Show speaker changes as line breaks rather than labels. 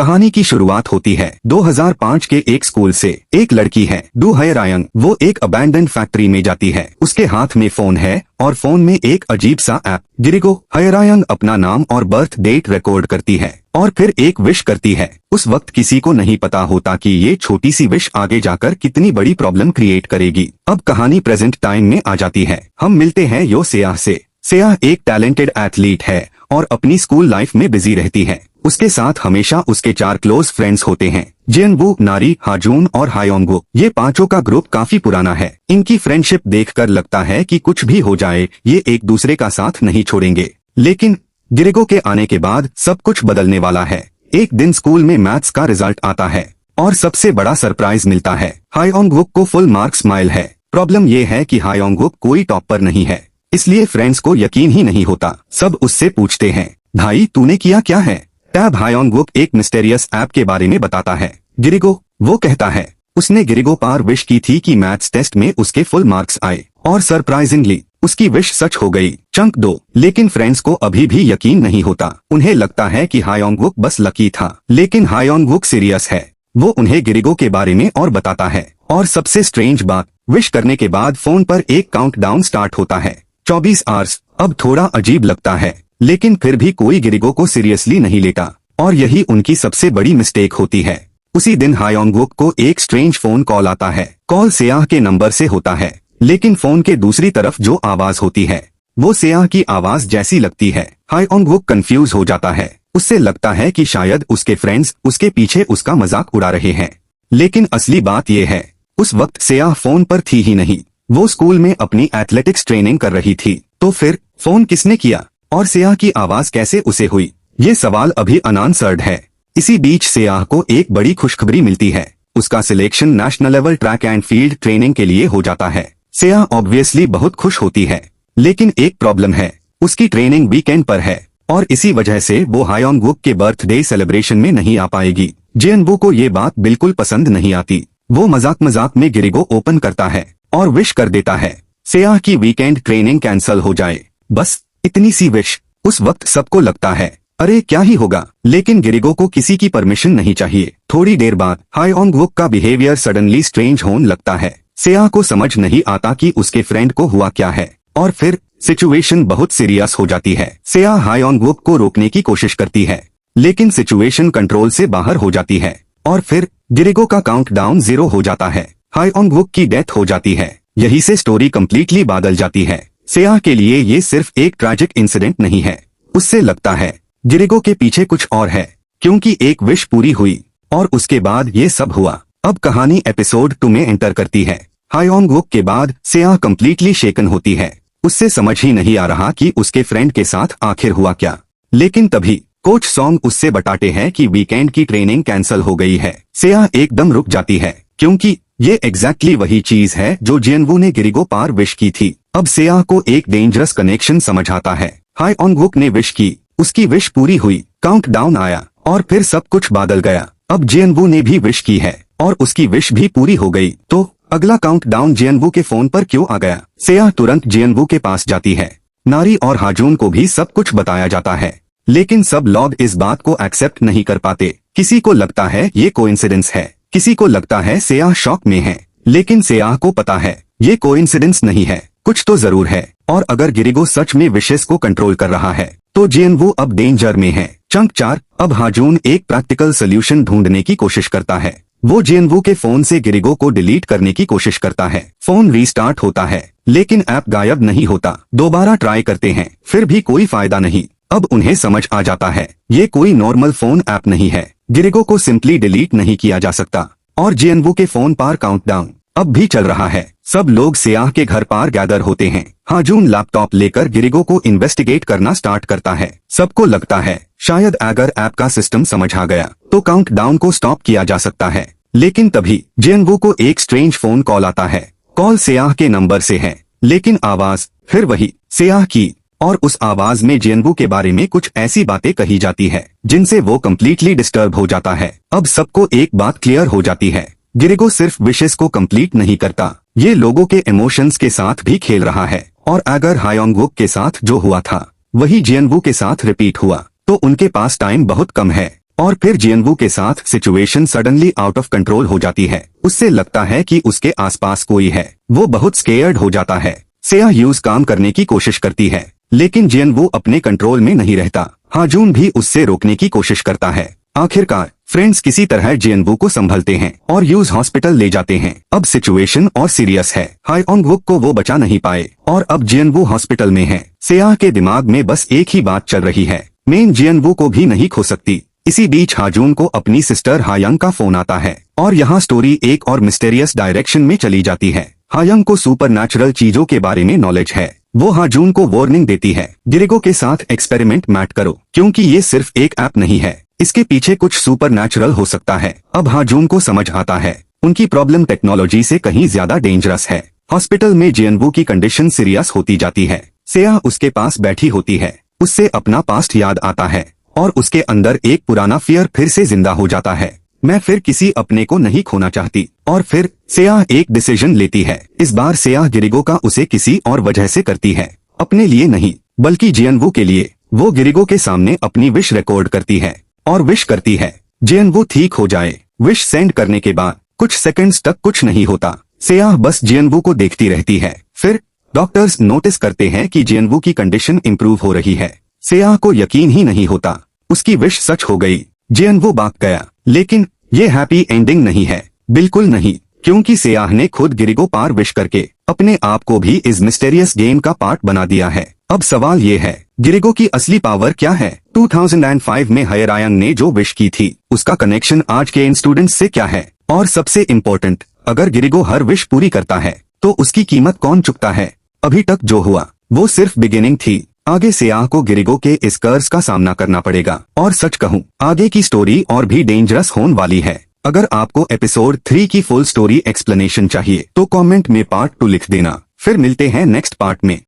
कहानी की शुरुआत होती है 2005 के एक स्कूल से। एक लड़की है डू हयरायंग, वो एक अबैंडन फैक्ट्री में जाती है। उसके हाथ में फोन है और फोन में एक अजीब सा ऐप। गिरिगो हयरायंग अपना नाम और बर्थ डेट रिकॉर्ड करती है और फिर एक विश करती है। उस वक्त किसी को नहीं पता होता कि ये छोटी सी विश आगे जाकर कितनी बड़ी प्रॉब्लम क्रिएट करेगी। अब कहानी प्रेजेंट टाइम में आ जाती है। हम मिलते हैं यो सेयाह से। सेयाह एक टैलेंटेड एथलीट है और अपनी स्कूल लाइफ में बिजी रहती है। उसके साथ हमेशा उसके 4 क्लोज फ्रेंड्स होते हैं, जियनवू, नारी, हाजून और हायोंगो। ये पांचों का ग्रुप काफी पुराना है। इनकी फ्रेंडशिप देखकर लगता है कि कुछ भी हो जाए ये एक दूसरे का साथ नहीं छोड़ेंगे। लेकिन गिरिगो के आने के बाद सब कुछ बदलने वाला है। एक दिन स्कूल में मैथ्स का रिजल्ट आता है और सबसे बड़ा सरप्राइज मिलता है। हायोंगो को फुल मार्क्स माइल है। प्रॉब्लम ये है कि हायोंगो कोई टॉपर नहीं है, इसलिए फ्रेंड्स को यकीन ही नहीं होता। सब उससे पूछते हैं, भाई तूने किया क्या है? टैब हायोंगो एक मिस्टेरियस ऐप के बारे में बताता है। गिरिगो, वो कहता है, उसने गिरिगो पार विश की थी कि मैथ्स टेस्ट में उसके फुल मार्क्स आए और सरप्राइजिंगली उसकी विश सच हो गई। चंक 2। लेकिन फ्रेंड्स को अभी भी यकीन नहीं होता। उन्हें लगता है कि हायोंगो बस लकी था, लेकिन हायोंगो सीरियस है। वो उन्हें गिरिगो के बारे में और बताता है। और सबसे स्ट्रेंज बात, विश करने के बाद फोन पर एक काउंटडाउन स्टार्ट होता है, 24 आवर्स। अब थोड़ा अजीब लगता है, लेकिन फिर भी कोई गिरिगो को सीरियसली नहीं लेता और यही उनकी सबसे बड़ी मिस्टेक होती है। उसी दिन हायोंगो को एक स्ट्रेंज फोन कॉल आता है। कॉल सेयाह के नंबर से होता है, लेकिन फोन के दूसरी तरफ जो आवाज होती है वो सेयाह की आवाज जैसी लगती है। हायोंगो कंफ्यूज हो जाता है। उससे लगता है कि शायद उसके फ्रेंड्स उसके पीछे उसका मजाक उड़ा रहे हैं, लेकिन असली बात ये है, उस वक्त सेयाह फोन पर थी ही नहीं। वो स्कूल में अपनी एथलेटिक्स ट्रेनिंग कर रही थी। तो फिर फोन किसने किया और सेयाह की आवाज कैसे उसे हुई? ये सवाल अभी अनआंसर्ड है। इसी बीच सेयाह को एक बड़ी खुशखबरी मिलती है। उसका selection national level track and field training के लिए हो जाता है। सेयाह ऑब्वियसली बहुत खुश होती है, लेकिन एक प्रॉब्लम है, उसकी ट्रेनिंग वीकेंड पर है और इसी वजह से वो हायोंगो के बर्थडे सेलिब्रेशन में नहीं आ पाएगी। जियनवू को ये बात बिल्कुल पसंद नहीं आती। वो मजाक मजाक में गिरिगो ओपन करता है और विश कर देता है सेयाह की वीकेंड ट्रेनिंग कैंसल हो जाए। बस इतनी सी विश। उस वक्त सबको लगता है अरे क्या ही होगा, लेकिन गिरिगो को किसी की परमिशन नहीं चाहिए। थोड़ी देर बाद हायोंगो का बिहेवियर सडनली स्ट्रेंज होने लगता है। सेयाह को समझ नहीं आता कि उसके फ्रेंड को हुआ क्या है और फिर सिचुएशन बहुत सीरियस हो जाती है। सेयाह हायोंगो को रोकने की कोशिश करती है, लेकिन सिचुएशन कंट्रोल से बाहर हो जाती है और फिर गिरिगो का काउंटडाउन 0 हो जाता है। हायोंगो की डेथ हो जाती है। यही से स्टोरी कंप्लीटली बदल जाती है। सेयाह के लिए ये सिर्फ एक ट्रैजिक इंसिडेंट नहीं है, उससे लगता है गिरिगो के पीछे कुछ और है, क्योंकि एक विश पूरी हुई और उसके बाद ये सब हुआ। अब कहानी एपिसोड 2 में एंटर करती है। हायोंगो के बाद सेयाह कंप्लीटली शेकन होती है। उससे समझ ही नहीं आ रहा कि उसके फ्रेंड के साथ आखिर हुआ क्या। लेकिन तभी कोच सॉन्ग उससे बताते हैं कि वीकेंड की ट्रेनिंग कैंसल हो गई है। सेयाह एकदम रुक जाती है, क्योंकि ये एग्जैक्टली वही चीज है जो जियनवू ने गिरिगो पार विश की थी। अब सेयाह को एक डेंजरस कनेक्शन समझ आता है। हायोंगो ने विश की, उसकी विश पूरी हुई, काउंटडाउन आया और फिर सब कुछ बदल गया। अब जियनवू ने भी विश की है और उसकी विश भी पूरी हो गई। तो अगला काउंटडाउन जियनवू के फोन पर क्यों आ गया? सेयाह तुरंत जियनवू के पास जाती है। नारी और हाजून को भी सब कुछ बताया जाता है, लेकिन सब लोग इस बात को एक्सेप्ट नहीं कर पाते। किसी को लगता है ये कोइंसिडेंस है, किसी को लगता है सेयाह शॉक में है, लेकिन सेयाह को पता है ये कोइंसिडेंस नहीं है, कुछ तो जरूर है। और अगर गिरिगो सच में विशेष को कंट्रोल कर रहा है तो जियनवू अब डेंजर में है। चंक 4। अब हाजून एक प्रैक्टिकल सोल्यूशन ढूंढने की कोशिश करता है। वो जियनवू के फोन से गिरिगो को डिलीट करने की कोशिश करता है। फोन रीस्टार्ट होता है, लेकिन ऐप गायब नहीं होता। दोबारा ट्राई करते हैं, फिर भी कोई फायदा नहीं। अब उन्हें समझ आ जाता है ये कोई नॉर्मल फोन ऐप नहीं है। गिरिगो को सिंपली डिलीट नहीं किया जा सकता। और जियनवू के फोन पर काउंटडाउन अब भी चल रहा है। सब लोग सेयाह के घर पर गैदर होते हैं। हाजून लैपटॉप लेकर गिरिगो को इन्वेस्टिगेट करना स्टार्ट करता है। सबको लगता है शायद अगर ऐप का सिस्टम समझ आ गया तो काउंटडाउन को स्टॉप किया जा सकता है। लेकिन तभी जियनवू को एक स्ट्रेंज फोन कॉल आता है। कॉल सेयाह के नंबर से है, लेकिन आवाज फिर वही सेयाह की। और उस आवाज में जियनवू के बारे में कुछ ऐसी बातें कही जाती है जिनसे वो कम्प्लीटली डिस्टर्ब हो जाता है। अब सबको एक बात क्लियर हो जाती है, गिरिगो सिर्फ विशेष को कंप्लीट नहीं करता, ये लोगों के इमोशंस के साथ भी खेल रहा है। और अगर हायोंगो के साथ जो हुआ था वही जियनवू के साथ रिपीट हुआ तो उनके पास टाइम बहुत कम है और फिर जियनवू के साथ situation suddenly out of control हो जाती है। उससे लगता है कि उसके आसपास कोई है। वो बहुत स्केयर्ड हो जाता है। सेया यूज काम करने की कोशिश करती है, लेकिन जियनवू अपने कंट्रोल में नहीं रहता। हाजून भी उससे रोकने की कोशिश करता है। आखिरकार फ्रेंड्स किसी तरह जियनवू को संभलते हैं और यूज हॉस्पिटल ले जाते हैं। अब सिचुएशन और सीरियस है। हायोंगवुक को वो बचा नहीं पाए और अब जियनवू हॉस्पिटल में है। सेया के दिमाग में बस एक ही बात चल रही है, मेन जियनवू को भी नहीं खो सकती। इसी बीच हाजून को अपनी सिस्टर हायंग का फोन आता है और यहाँ स्टोरी एक और मिस्टेरियस डायरेक्शन में चली जाती है। हायंग को सुपरनैचुरल चीजों के बारे में नॉलेज है। वो हाजून को वार्निंग देती है, गिरिगो के साथ एक्सपेरिमेंट मत करो, क्योंकि ये सिर्फ एक ऐप नहीं है, इसके पीछे कुछ सुपरनैचुरल हो सकता है। अब हाजून को समझ आता है उनकी प्रॉब्लम टेक्नोलॉजी से कहीं ज्यादा डेंजरस है। हॉस्पिटल में जियनवू की कंडीशन सीरियस होती जाती है। सेया उसके पास बैठी होती है। उससे अपना पास्ट याद आता है और उसके अंदर एक पुराना फियर फिर से जिंदा हो जाता है। मैं फिर किसी अपने को नहीं खोना चाहती। और फिर सेया एक डिसीजन लेती है। इस बार सेया गिरिगो का उसे किसी और वजह से करती है, अपने लिए नहीं बल्कि जियनवू के लिए। वो गिरिगो के सामने अपनी विश रिकॉर्ड करती है और विश करती है जियनवू ठीक हो जाए। विश सेंड करने के बाद कुछ सेकंड्स तक कुछ नहीं होता। सेया बस जियनवू को देखती रहती है। फिर डॉक्टर्स नोटिस करते हैं कि जियनवू की कंडीशन इम्प्रूव हो रही है। सेया को यकीन ही नहीं होता, उसकी विश सच हो गई। जियनवू भाग गया, लेकिन ये हैप्पी एंडिंग नहीं है, बिल्कुल नहीं, क्योंकि सेया ने खुद गिरिगो पार विश करके अपने आप को भी इस मिस्टेरियस गेम का पार्ट बना दिया है। अब सवाल ये है, गिरिगो की असली पावर क्या है? 2005 में हयरायंग ने जो विश की थी, उसका कनेक्शन आज के इन स्टूडेंट्स से क्या है? और सबसे इम्पोर्टेंट, अगर गिरिगो हर विश पूरी करता है तो उसकी कीमत कौन चुकता है? अभी तक जो हुआ वो सिर्फ बिगिनिंग थी। आगे सेया को गिरिगो के इस कर्ज का सामना करना पड़ेगा। और सच कहूँ, आगे की स्टोरी और भी डेंजरस होने वाली है। अगर आपको एपिसोड 3 की फुल स्टोरी एक्सप्लेनेशन चाहिए तो कमेंट में पार्ट 2 लिख देना। फिर मिलते हैं नेक्स्ट पार्ट में।